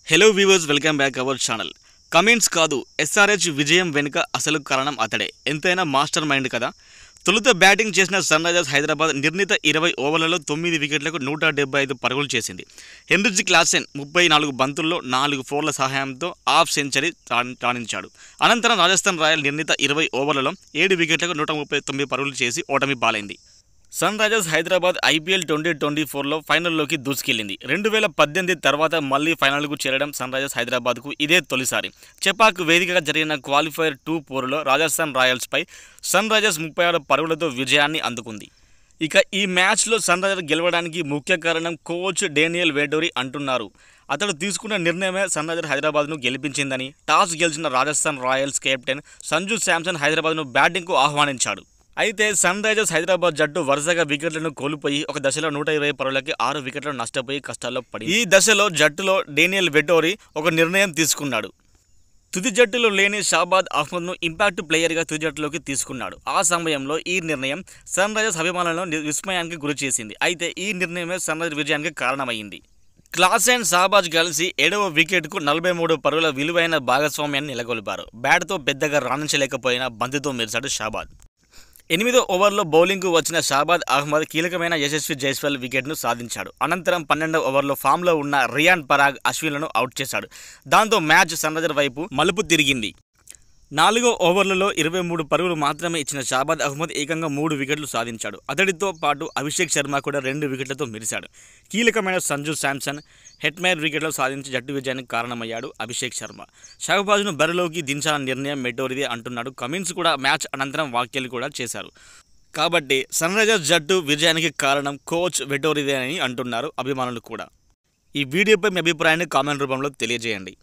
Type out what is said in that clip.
Hello viewers, welcome back our channel. Comments కాదు, SRH విజయం వెనుక అసలు కారణం అతడే. ఎంతైనా మాస్టర్ మైండ్ కదా. తొలుత బ్యాటింగ్ చేసిన సన్ రైజర్స్ హైదరాబాద్ నిర్ణీత 20 ఓవర్లలో 9 వికెట్లకు 175 పరుగులు చేసింది. హెన్రిచ్ క్లాసెన్ 34 బంతుల్లో 4 ఫోర్ల సహాయంతో హాఫ్ సెంచరీ రాణించాడు. అనంతరం రాజస్థాన్ రాయల్ నిర్ణీత 20 ఓవర్లలో 7 వికెట్లకు 139 పరుగులు చేసి ఓటమి పాలైంది. సన్ రైజర్స్ హైదరాబాద్ ఐపీఎల్ 2024లో ఫైనల్లోకి దూసుకెళ్లింది. 2018 తర్వాత మళ్లీ ఫైనల్కు చేరడం సన్ రైజర్స్ హైదరాబాద్కు ఇదే తొలిసారి. చెపాక్ వేదికగా జరిగిన క్వాలిఫైర్ 2 పోరులో రాజస్థాన్ రాయల్స్పై సన్ రైజర్స్ 36 పరుగులతో విజయాన్ని అందుకుంది. ఇక ఈ మ్యాచ్లో సన్ రైజర్స్ గెలవడానికి ముఖ్య కారణం కోచ్ డేనియల్ వెటోరీ అంటున్నారు. అతడు తీసుకున్న నిర్ణయమే సన్ రైజర్స్ హైదరాబాద్ను గెలిపించిందని. టాస్ గెలిచిన రాజస్థాన్ రాయల్స్ కెప్టెన్ సంజు శాంసన్ హైదరాబాద్ను బ్యాటింగ్కు ఆహ్వానించాడు. అయితే సన్ రైజర్స్ హైదరాబాద్ జట్టు వరుసగా వికెట్లను కోల్పోయి ఒక దశలో 120 పరుగులకి 6 వికెట్లను నష్టపోయి కష్టాల్లో పడింది. ఈ దశలో జట్టులో డేనియల్ వెటోరీ ఒక నిర్ణయం తీసుకున్నాడు. తుది జట్టులో లేని షాబాద్ అహ్మద్ను ఇంపాక్ట్ ప్లేయర్గా తుది జట్టులోకి తీసుకున్నాడు. ఆ సమయంలో ఈ నిర్ణయం సన్ రైజర్స్ అభిమానులను విస్మయానికి గురిచేసింది. అయితే ఈ నిర్ణయమే సన్ రైజర్స్ విజయానికి కారణమైంది. క్లాసెన్, షాబాజ్ కలిసి 7వ వికెట్కు 43 పరుగుల విలువైన భాగస్వామ్యాన్ని నెలకొల్పారు. బ్యాట్తో పెద్దగా రాణించలేకపోయినా బంతితో మెరిశాడు షాబాద్. 8వ ఓవర్లో బౌలింగ్కు వచ్చిన షాబాద్ అహ్మద్ కీలకమైన యశస్వి జైస్వాల్ వికెట్ను సాధించాడు. అనంతరం 12వ ఓవర్లో ఫామ్లో ఉన్న రియాన్ పరాగ్ అశ్విన్లను అవుట్ చేశాడు. దాంతో మ్యాచ్ సన్ రైజర్స్ వైపు మలుపు తిరిగింది. 4వ ఓవర్లలో 23 పరుగులు మాత్రమే ఇచ్చిన షాబాద్ అహ్మద్ ఏకంగా 3 వికెట్లు సాధించాడు. అతడితో పాటు అభిషేక్ శర్మ కూడా 2 వికెట్లతో మెరిశాడు. కీలకమైన సంజు శాంసన్, హెట్మైర్ వికెట్లు సాధించి జట్టు విజయానికి కారణమయ్యాడు అభిషేక్ శర్మ. షహబాజ్ను బరిలోకి దించాలన్న నిర్ణయం వెటోరీదే అంటున్నాడు. కమిన్స్ కూడా మ్యాచ్ అనంతరం వ్యాఖ్యలు కూడా చేశారు. కాబట్టి సన్ రైజర్స్ జట్టు విజయానికి కారణం కోచ్ వెటోరీదే అని అంటున్నారు అభిమానులు కూడా. ఈ వీడియోపై మీ అభిప్రాయాన్ని కామెంట్ రూపంలో తెలియజేయండి.